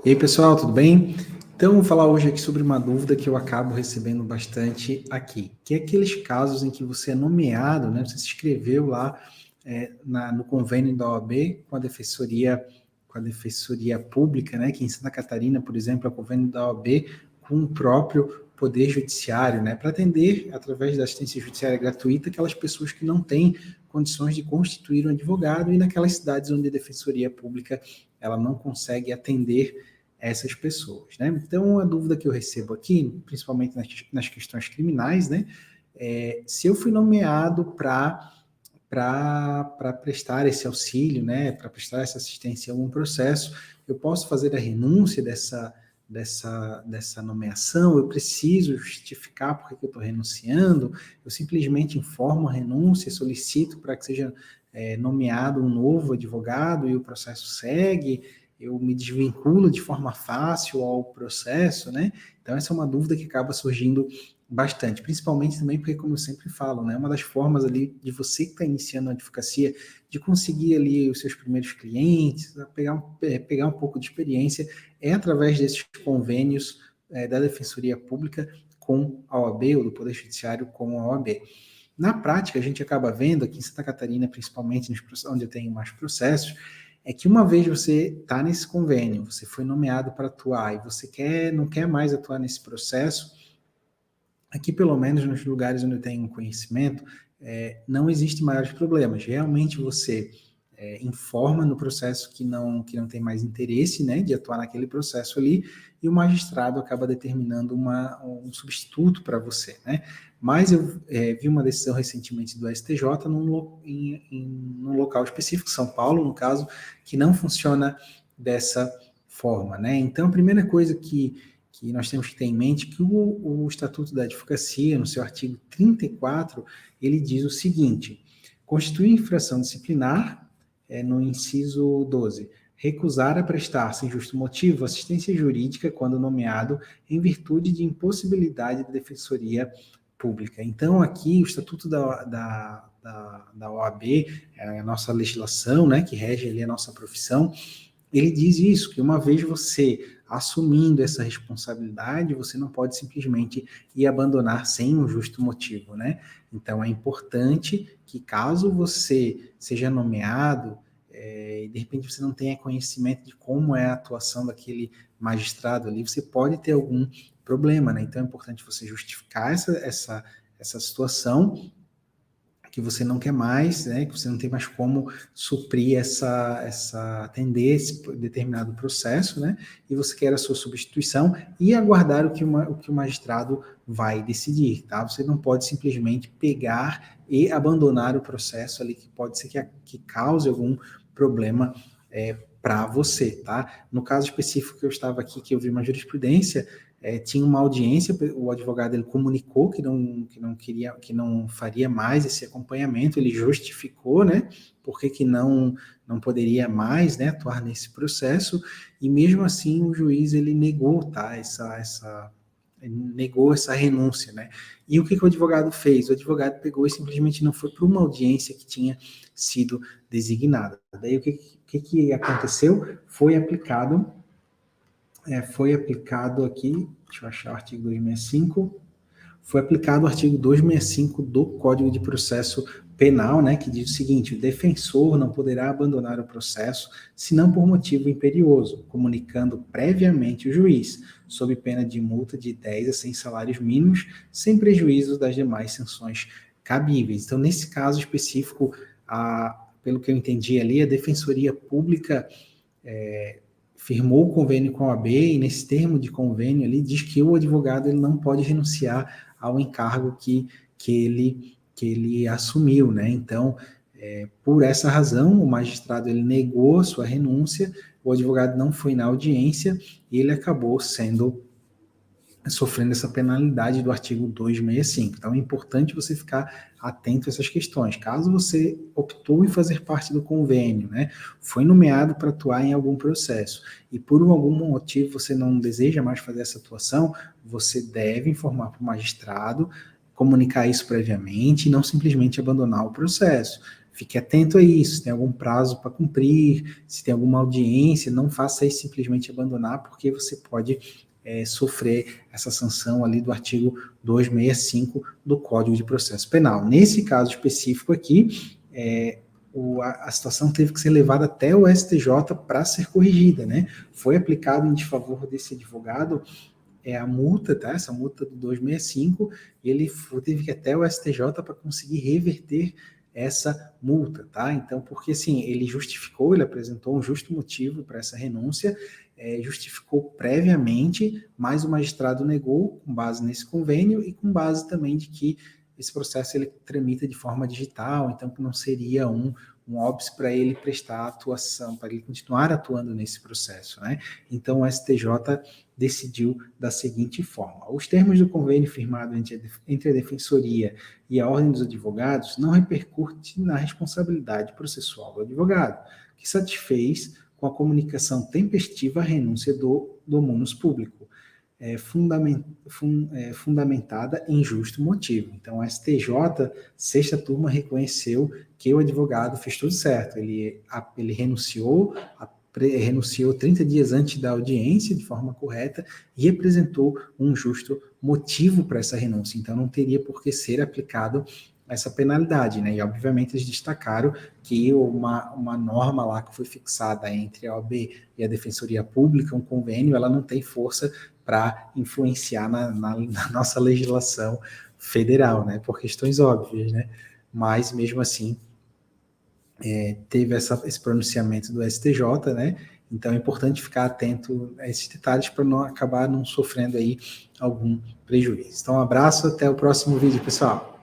E aí, pessoal, tudo bem? Então, vou falar hoje aqui sobre uma dúvida que eu acabo recebendo bastante aqui, que é aqueles casos em que você é nomeado, né? Você se inscreveu lá no convênio da OAB com a Defensoria Pública, né? Que em Santa Catarina, por exemplo, é o convênio da OAB com o próprio Poder Judiciário, né? Para atender, através da assistência judiciária gratuita, aquelas pessoas que não têm condições de constituir um advogado e naquelas cidades onde a Defensoria Pública ela não consegue atender essas pessoas, né? Então, a dúvida que eu recebo aqui, principalmente nas questões criminais, né? Se eu fui nomeado para prestar esse auxílio, né? Para prestar essa assistência a algum processo, eu posso fazer a renúncia dessa nomeação, eu preciso justificar por que eu estou renunciando, eu simplesmente informo a renúncia, solicito para que seja nomeado um novo advogado e o processo segue, eu me desvinculo de forma fácil ao processo, né? Então, essa é uma dúvida que acaba surgindo bastante, principalmente também porque, como eu sempre falo, né, uma das formas ali de você que está iniciando a advocacia, de conseguir ali os seus primeiros clientes, pegar um pouco de experiência, é através desses convênios da Defensoria Pública com a OAB, ou do Poder Judiciário com a OAB. Na prática, a gente acaba vendo, aqui em Santa Catarina, principalmente, onde eu tenho mais processos, é que uma vez você está nesse convênio, você foi nomeado para atuar e você não quer mais atuar nesse processo, aqui pelo menos nos lugares onde eu tenho conhecimento, não existe maiores problemas. Realmente você informa no processo que não tem mais interesse, né, de atuar naquele processo ali, e o magistrado acaba determinando um substituto para você, né? Mas eu vi uma decisão recentemente do STJ num local específico, São Paulo, no caso, que não funciona dessa forma, né? Então, a primeira coisa que nós temos que ter em mente que o Estatuto da Advocacia, no seu artigo 34, ele diz o seguinte: constitui infração disciplinar, no inciso 12, recusar a prestar, sem justo motivo, assistência jurídica quando nomeado em virtude de impossibilidade da Defensoria Pública. Então, aqui, o Estatuto da OAB, a nossa legislação, né, que rege ali a nossa profissão, ele diz isso, que uma vez você assumindo essa responsabilidade, você não pode simplesmente ir abandonar sem um justo motivo, né? Então, é importante que caso você seja nomeado, e de repente você não tenha conhecimento de como é a atuação daquele magistrado ali, você pode ter algum problema, né? Então, é importante você justificar essa situação, que você não quer mais, né, que você não tem mais como suprir atender esse determinado processo, né, e você quer a sua substituição e aguardar o que o magistrado vai decidir, tá? Você não pode simplesmente pegar e abandonar o processo ali, que pode ser que cause algum problema para você, tá? No caso específico que eu estava aqui, que eu vi uma jurisprudência, tinha uma audiência, o advogado ele comunicou que não queria, que não faria mais esse acompanhamento, ele justificou, né, por que não poderia mais, né, atuar nesse processo, e mesmo assim o juiz ele negou, tá, negou essa renúncia, né? E o que o advogado fez? O advogado pegou e simplesmente não foi para uma audiência que tinha sido designada. Daí o que aconteceu? Foi aplicado aqui, deixa eu achar o artigo 265, foi aplicado o artigo 265 do Código de Processo Penal, né, que diz o seguinte: o defensor não poderá abandonar o processo, senão por motivo imperioso, comunicando previamente o juiz, sob pena de multa de 10 a 100 salários mínimos, sem prejuízo das demais sanções cabíveis. Então, nesse caso específico, pelo que eu entendi ali, a Defensoria Pública firmou o convênio com a OAB, e nesse termo de convênio ali diz que o advogado ele não pode renunciar ao encargo que ele assumiu, né? Então, por essa razão, o magistrado ele negou a sua renúncia, o advogado não foi na audiência e ele acabou sofrendo essa penalidade do artigo 265. Então, é importante você ficar atento a essas questões. Caso você optou em fazer parte do convênio, né, foi nomeado para atuar em algum processo, e por algum motivo você não deseja mais fazer essa atuação, você deve informar para o magistrado, comunicar isso previamente, e não simplesmente abandonar o processo. fique atento a isso, se tem algum prazo para cumprir, se tem alguma audiência, não faça isso simplesmente abandonar, porque você pode sofrer essa sanção ali do artigo 265 do Código de Processo Penal. Nesse caso específico aqui, a situação teve que ser levada até o STJ para ser corrigida, né? Foi aplicado em desfavor desse advogado a multa, tá? Essa multa do 265, ele teve que ir até o STJ para conseguir reverter essa multa, tá? Então, porque assim, ele apresentou um justo motivo para essa renúncia, justificou previamente, mas o magistrado negou com base nesse convênio e com base também de que esse processo ele tramita de forma digital, então não seria um óbice para ele prestar atuação, para ele continuar atuando nesse processo, né? Então o STJ decidiu da seguinte forma: os termos do convênio firmado entre a Defensoria e a Ordem dos Advogados não repercute na responsabilidade processual do advogado, que satisfez com a comunicação tempestiva a renúncia do munus público, fundamentada em justo motivo. Então, a STJ, sexta turma, reconheceu que o advogado fez tudo certo. Ele renunciou 30 dias antes da audiência, de forma correta, e apresentou um justo motivo para essa renúncia. Então, não teria por que ser aplicado essa penalidade, né? E, obviamente, eles destacaram que uma norma lá que foi fixada entre a OAB e a Defensoria Pública, um convênio, ela não tem força para influenciar na nossa legislação federal, né? Por questões óbvias, né? Mas, mesmo assim, teve esse pronunciamento do STJ, né? Então é importante ficar atento a esses detalhes para não acabar não sofrendo aí algum prejuízo. Então, um abraço, até o próximo vídeo, pessoal.